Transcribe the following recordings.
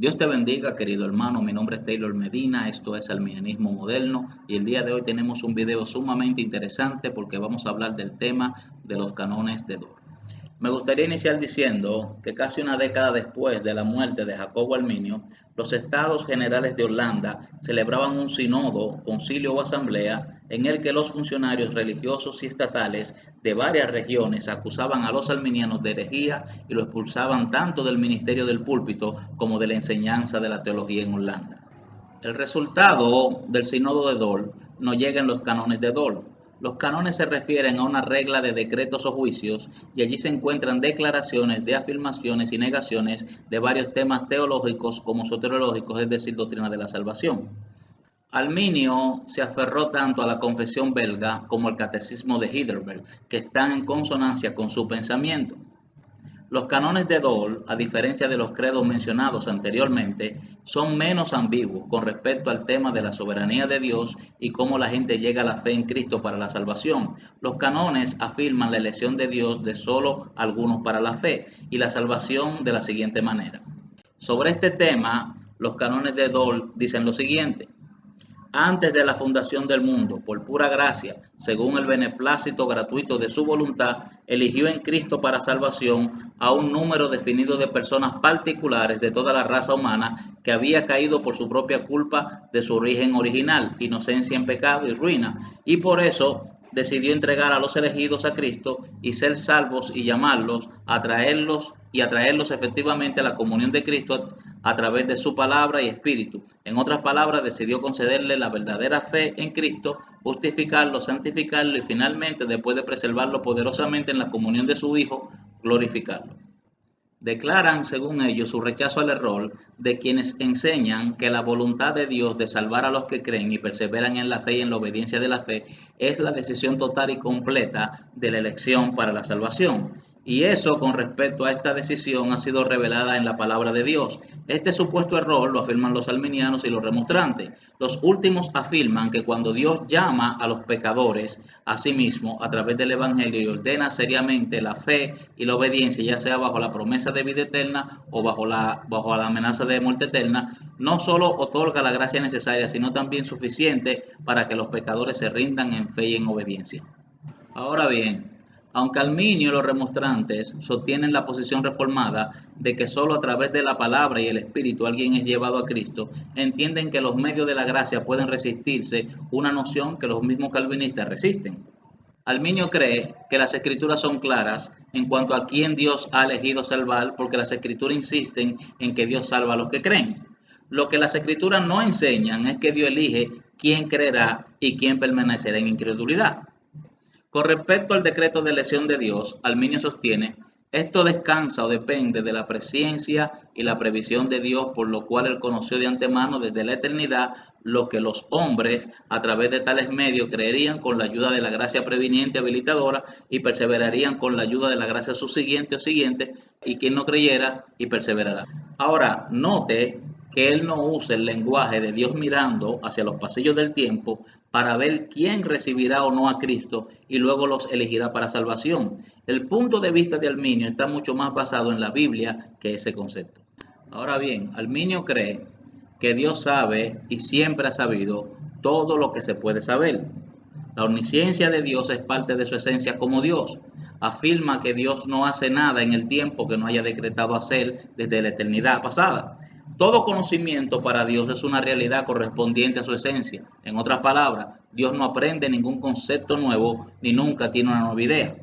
Dios te bendiga, querido hermano. Mi nombre es Taylor Medina. Esto es Arminianismo Moderno y el día de hoy tenemos un video sumamente interesante porque vamos a hablar del tema de los cánones de Dort. Me gustaría iniciar diciendo que casi una década después de la muerte de Jacobo Arminio, los Estados Generales de Holanda celebraban un sínodo, concilio o asamblea en el que los funcionarios religiosos y estatales de varias regiones acusaban a los arminianos de herejía y lo expulsaban tanto del ministerio del púlpito como de la enseñanza de la teología en Holanda. El resultado del sínodo de Dort no llega en los cánones de Dort. Los cánones se refieren a una regla de decretos o juicios y allí se encuentran declaraciones de afirmaciones y negaciones de varios temas teológicos como soteriológicos, es decir, doctrina de la salvación. Arminio se aferró tanto a la confesión belga como al catecismo de Heidelberg, que están en consonancia con su pensamiento. Los cánones de Dort, a diferencia de los credos mencionados anteriormente, son menos ambiguos con respecto al tema de la soberanía de Dios y cómo la gente llega a la fe en Cristo para la salvación. Los cánones afirman la elección de Dios de solo algunos para la fe y la salvación de la siguiente manera. Sobre este tema, los cánones de Dort dicen lo siguiente: antes de la fundación del mundo, por pura gracia, según el beneplácito gratuito de su voluntad, eligió en Cristo para salvación a un número definido de personas particulares de toda la raza humana que había caído por su propia culpa de su origen original, inocencia en pecado y ruina, y por eso decidió entregar a los elegidos a Cristo y ser salvos y llamarlos, atraerlos efectivamente a la comunión de Cristo a través de su palabra y espíritu. En otras palabras, decidió concederle la verdadera fe en Cristo, justificarlo, santificarlo y finalmente, después de preservarlo poderosamente en la comunión de su Hijo, glorificarlo. Declaran, según ellos, su rechazo al error de quienes enseñan que la voluntad de Dios de salvar a los que creen y perseveran en la fe y en la obediencia de la fe es la decisión total y completa de la elección para la salvación. Y eso con respecto a esta decisión ha sido revelada en la palabra de Dios. Este supuesto error lo afirman los arminianos y los remonstrantes. Los últimos afirman que cuando Dios llama a los pecadores a sí mismo a través del Evangelio y ordena seriamente la fe y la obediencia, ya sea bajo la promesa de vida eterna o bajo la amenaza de muerte eterna, no solo otorga la gracia necesaria, sino también suficiente para que los pecadores se rindan en fe y en obediencia. Ahora bien, aunque Arminio y los remonstrantes sostienen la posición reformada de que solo a través de la palabra y el Espíritu alguien es llevado a Cristo, entienden que los medios de la gracia pueden resistirse, una noción que los mismos calvinistas resisten. Arminio cree que las escrituras son claras en cuanto a quién Dios ha elegido salvar, porque las escrituras insisten en que Dios salva a los que creen. Lo que las escrituras no enseñan es que Dios elige quién creerá y quién permanecerá en incredulidad. Con respecto al decreto de elección de Dios, Arminio sostiene: esto descansa o depende de la presciencia y la previsión de Dios, por lo cual Él conoció de antemano desde la eternidad lo que los hombres a través de tales medios creerían con la ayuda de la gracia previniente habilitadora y perseverarían con la ayuda de la gracia subsiguiente o siguiente, y quien no creyera y perseverará. Ahora, note que él no usa el lenguaje de Dios mirando hacia los pasillos del tiempo para ver quién recibirá o no a Cristo y luego los elegirá para salvación. El punto de vista de Arminio está mucho más basado en la Biblia que ese concepto. Ahora bien, Arminio cree que Dios sabe y siempre ha sabido todo lo que se puede saber. La omnisciencia de Dios es parte de su esencia como Dios. Afirma que Dios no hace nada en el tiempo que no haya decretado hacer desde la eternidad pasada. Todo conocimiento para Dios es una realidad correspondiente a su esencia. En otras palabras, Dios no aprende ningún concepto nuevo ni nunca tiene una nueva idea.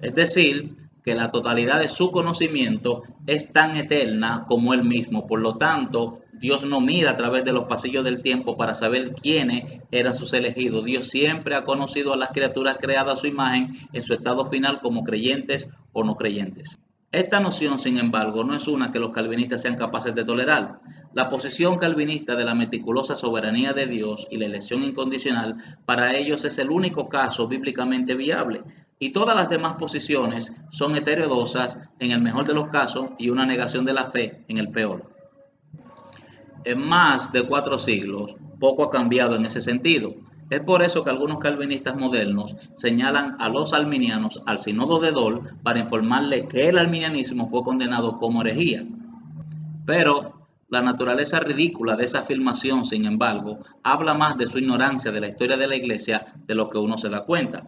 Es decir, que la totalidad de su conocimiento es tan eterna como Él mismo. Por lo tanto, Dios no mira a través de los pasillos del tiempo para saber quiénes eran sus elegidos. Dios siempre ha conocido a las criaturas creadas a su imagen en su estado final como creyentes o no creyentes. Esta noción, sin embargo, no es una que los calvinistas sean capaces de tolerar. La posición calvinista de la meticulosa soberanía de Dios y la elección incondicional para ellos es el único caso bíblicamente viable, y todas las demás posiciones son heterodoxas en el mejor de los casos y una negación de la fe en el peor. En más de 4 siglos, poco ha cambiado en ese sentido. Es por eso que algunos calvinistas modernos señalan a los arminianos al sínodo de Dort para informarles que el arminianismo fue condenado como herejía. Pero La naturaleza ridícula de esa afirmación, sin embargo, habla más de su ignorancia de la historia de la Iglesia de lo que uno se da cuenta.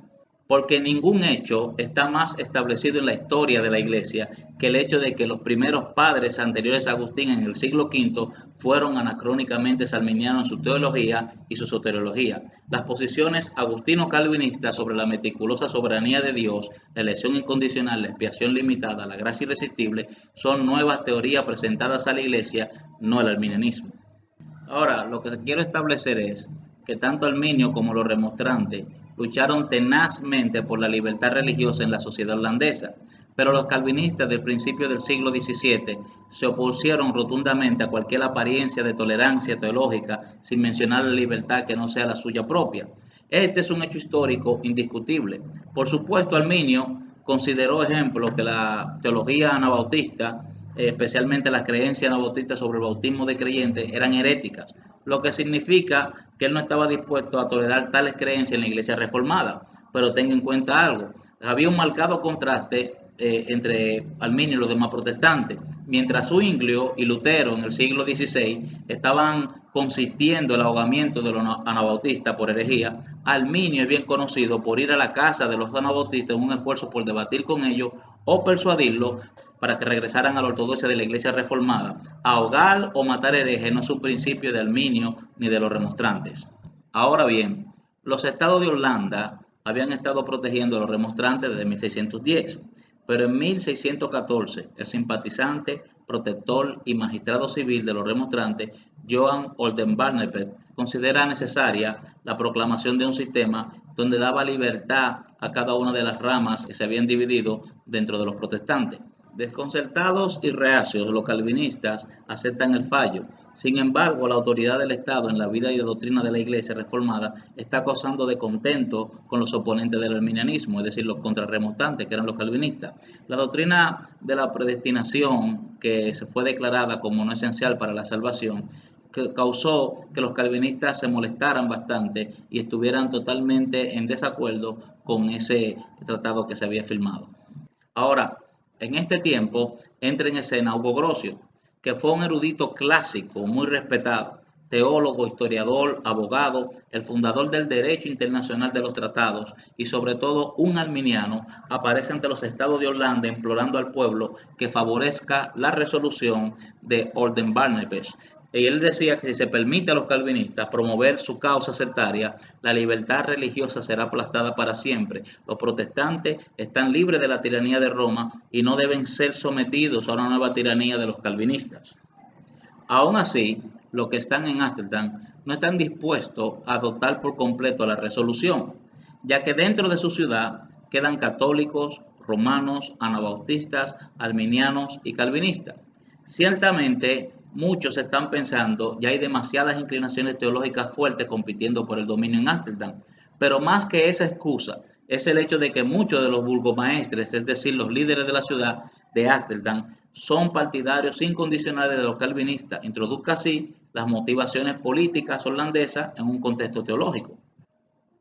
Porque ningún hecho está más establecido en la historia de la Iglesia que el hecho de que los primeros padres anteriores a Agustín en el siglo V fueron anacrónicamente salminianos en su teología y su soteriología. Las posiciones agustino-calvinistas sobre la meticulosa soberanía de Dios, la elección incondicional, la expiación limitada, la gracia irresistible, son nuevas teorías presentadas a la Iglesia, no el arminianismo. Ahora, lo que quiero establecer es que tanto Arminio como los remonstrantes lucharon tenazmente por la libertad religiosa en la sociedad holandesa, pero los calvinistas del principio del siglo XVII se opusieron rotundamente a cualquier apariencia de tolerancia teológica, sin mencionar la libertad que no sea la suya propia. Este es un hecho histórico indiscutible. Por supuesto, Arminio consideró ejemplo que la teología anabautista, especialmente las creencias anabautistas sobre el bautismo de creyentes, eran heréticas, lo que significa que él no estaba dispuesto a tolerar tales creencias en la iglesia reformada. Pero tenga en cuenta algo, había un marcado contraste entre Arminio y los demás protestantes. Mientras Zwinglio y Lutero en el siglo XVI estaban consistiendo el ahogamiento de los anabautistas por herejía, Arminio es bien conocido por ir a la casa de los anabautistas en un esfuerzo por debatir con ellos o persuadirlos para que regresaran a la ortodoxia de la iglesia reformada. Ahogar o matar herejes no es un principio de Arminio ni de los remonstrantes. Ahora bien, los estados de Holanda habían estado protegiendo a los remonstrantes desde 1610, pero en 1614 el simpatizante, protector y magistrado civil de los remonstrantes, Johan Oldenbarneveldt, considera necesaria la proclamación de un sistema donde daba libertad a cada una de las ramas que se habían dividido dentro de los protestantes. Desconcertados y reacios, los calvinistas aceptan el fallo. Sin embargo, la autoridad del Estado en la vida y doctrina de la Iglesia reformada está causando descontento con los oponentes del arminianismo, es decir, los contrarremontantes, que eran los calvinistas. La doctrina de la predestinación, que se fue declarada como no esencial para la salvación, que causó que los calvinistas se molestaran bastante y estuvieran totalmente en desacuerdo con ese tratado que se había firmado. Ahora, en este tiempo entra en escena Hugo Grocio, que fue un erudito clásico muy respetado, teólogo, historiador, abogado, el fundador del derecho internacional de los tratados y sobre todo un arminiano. Aparece ante los estados de Holanda implorando al pueblo que favorezca la resolución de Oldenbarneveldt. Y él decía que si se permite a los calvinistas promover su causa sectaria, la libertad religiosa será aplastada para siempre. Los protestantes están libres de la tiranía de Roma y no deben ser sometidos a una nueva tiranía de los calvinistas. Aún así, los que están en Ámsterdam no están dispuestos a adoptar por completo la resolución, ya que dentro de su ciudad quedan católicos, romanos, anabautistas, arminianos y calvinistas. Ciertamente, muchos están pensando ya hay demasiadas inclinaciones teológicas fuertes compitiendo por el dominio en Ámsterdam, pero más que esa excusa es el hecho de que muchos de los burgomaestres, es decir, los líderes de la ciudad de Ámsterdam, son partidarios incondicionales de los calvinistas. Introduzca así las motivaciones políticas holandesas en un contexto teológico.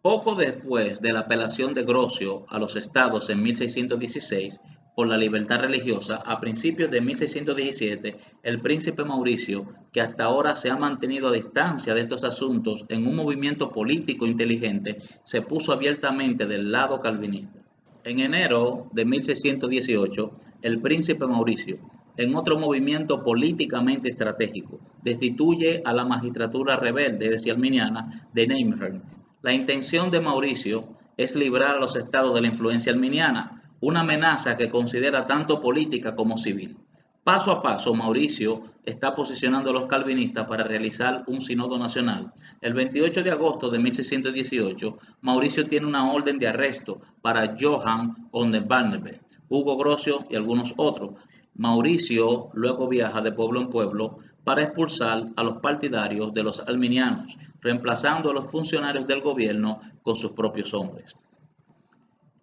Poco después de la apelación de Grocio a los estados en 1616 por la libertad religiosa, a principios de 1617, el príncipe Mauricio, que hasta ahora se ha mantenido a distancia de estos asuntos en un movimiento político inteligente, se puso abiertamente del lado calvinista. En enero de 1618, el príncipe Mauricio, en otro movimiento políticamente estratégico, destituye a la magistratura rebelde, es decir, arminiana, de Nijmegen. La intención de Mauricio es librar a los estados de la influencia arminiana, una amenaza que considera tanto política como civil. Paso a paso, Mauricio está posicionando a los calvinistas para realizar un sínodo nacional. El 28 de agosto de 1618, Mauricio tiene una orden de arresto para Johan Oldenbarneveldt, Hugo Grocio y algunos otros. Mauricio luego viaja de pueblo en pueblo para expulsar a los partidarios de los arminianos, reemplazando a los funcionarios del gobierno con sus propios hombres.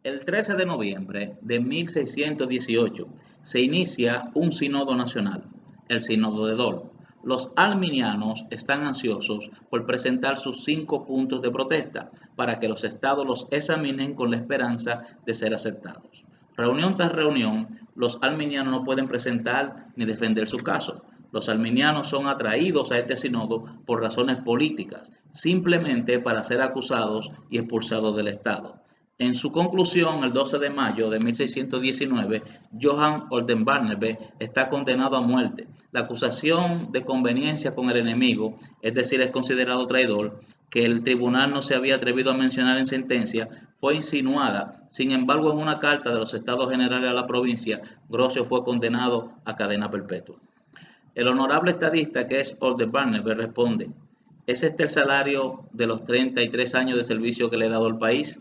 El 13 de noviembre de 1618 se inicia un sínodo nacional, el Sínodo de Dort. Los arminianos están ansiosos por presentar sus 5 puntos de protesta para que los estados los examinen con la esperanza de ser aceptados. Reunión tras reunión, los arminianos no pueden presentar ni defender su caso. Los arminianos son atraídos a este sínodo por razones políticas, simplemente para ser acusados y expulsados del Estado. En su conclusión, el 12 de mayo de 1619, Johann Oldenbarneve está condenado a muerte. La acusación de conveniencia con el enemigo, es decir, es considerado traidor, que el tribunal no se había atrevido a mencionar en sentencia, fue insinuada. Sin embargo, en una carta de los Estados Generales a la provincia, Grocio fue condenado a cadena perpetua. El honorable estadista, que es Oldenbarneve, responde: ¿es este el salario de los 33 años de servicio que le he dado al país?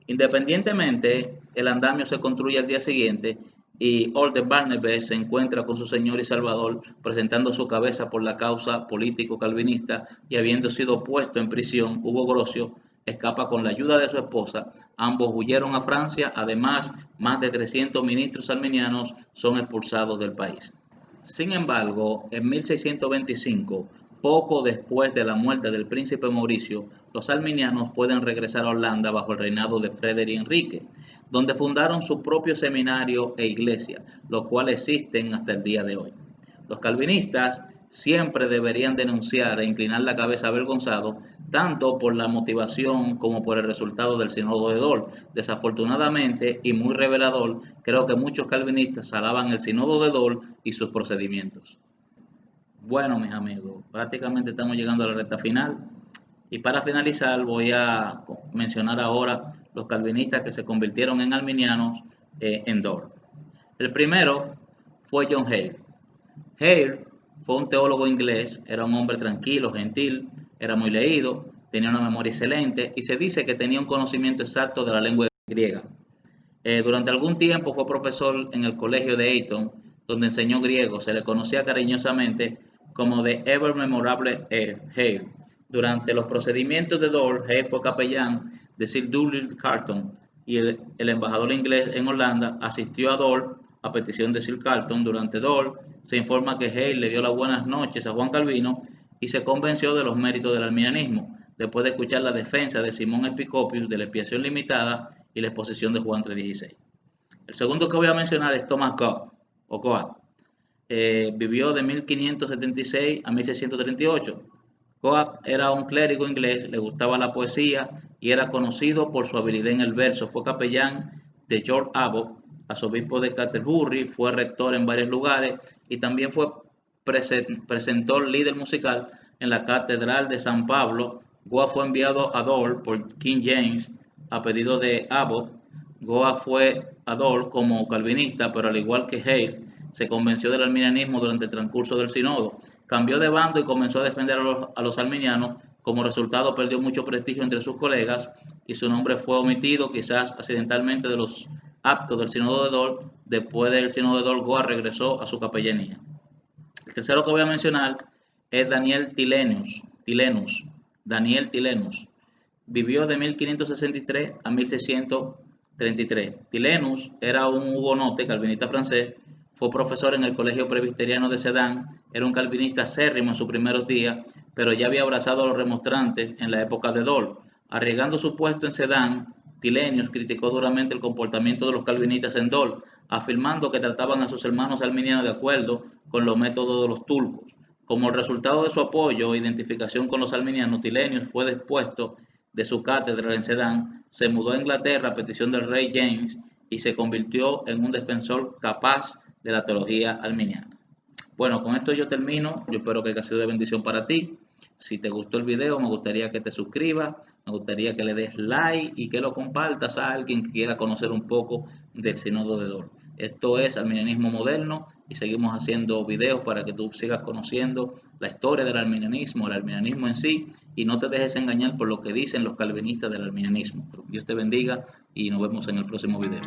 Independientemente, el andamio se construye al día siguiente y Oldenbarneve se encuentra con su Señor y Salvador, presentando su cabeza por la causa político-calvinista, y habiendo sido puesto en prisión, Hugo Grocio escapa con la ayuda de su esposa. Ambos huyeron a Francia. Además, más de 300 ministros arminianos son expulsados del país. Sin embargo, en 1625, poco después de la muerte del príncipe Mauricio, los arminianos pueden regresar a Holanda bajo el reinado de Frederick Enrique, donde fundaron su propio seminario e iglesia, los cuales existen hasta el día de hoy. Los calvinistas siempre deberían denunciar e inclinar la cabeza avergonzado, tanto por la motivación como por el resultado del sínodo de Dort. Desafortunadamente y muy revelador, creo que muchos calvinistas alaban el sínodo de Dort y sus procedimientos. Bueno, mis amigos, prácticamente estamos llegando a la recta final. Y para finalizar, voy a mencionar ahora los calvinistas que se convirtieron en arminianos en Dort. El primero fue John Hale. Hale fue un teólogo inglés, era un hombre tranquilo, gentil, era muy leído, tenía una memoria excelente y se dice que tenía un conocimiento exacto de la lengua griega. Durante algún tiempo fue profesor en el colegio de Eton, donde enseñó griego. Se le conocía cariñosamente como The Ever Memorable Hale. Durante los procedimientos de Dort, Hale fue capellán de Sir Dudley Carleton, y el embajador inglés en Holanda asistió a Dort a petición de Sir Carleton. Durante Dort se informa que Hale le dio las buenas noches a Juan Calvino y se convenció de los méritos del arminianismo, después de escuchar la defensa de Simón Episcopius de la expiación limitada y la exposición de Juan 3:16. El segundo que voy a mencionar es Thomas Coate. Vivió de 1576 a 1638. Coate era un clérigo inglés, le gustaba la poesía y era conocido por su habilidad en el verso. Fue capellán de George Abbot, arzobispo de Canterbury, fue rector en varios lugares y también fue precentor líder musical en la Catedral de San Pablo. Coate fue enviado a Dort por King James a pedido de Abbot. Coate fue a Dort como calvinista, pero al igual que Hale, se convenció del arminianismo durante el transcurso del sínodo. Cambió de bando y comenzó a defender a los arminianos. Como resultado, perdió mucho prestigio entre sus colegas y su nombre fue omitido, quizás accidentalmente, de los actos del sínodo de Dort. Después del sínodo de Dort, Coate regresó a su capellanía. El tercero que voy a mencionar es Daniel Tilenus. Daniel Tilenus vivió de 1563 a 1633. Tilenus era un hugonote calvinista francés. Fue profesor en el Colegio Presbiteriano de Sedan. Era un calvinista acérrimo en sus primeros días, pero ya había abrazado a los remonstrantes en la época de Dort. Arriesgando su puesto en Sedan, Tilenus criticó duramente el comportamiento de los calvinistas en Dort, afirmando que trataban a sus hermanos arminianos de acuerdo con los métodos de los turcos. Como resultado de su apoyo e identificación con los arminianos, Tilenus fue depuesto de su cátedra en Sedan, se mudó a Inglaterra a petición del rey James y se convirtió en un defensor capaz de la teología arminiana. Bueno, con esto yo termino. Yo espero que haya sido de bendición para ti. Si te gustó el video, me gustaría que te suscribas, me gustaría que le des like y que lo compartas a alguien que quiera conocer un poco del sínodo de Dort. Esto es Arminianismo Moderno y seguimos haciendo videos para que tú sigas conociendo la historia del arminianismo, el arminianismo en sí, y no te dejes engañar por lo que dicen los calvinistas del arminianismo. Dios te bendiga y nos vemos en el próximo video.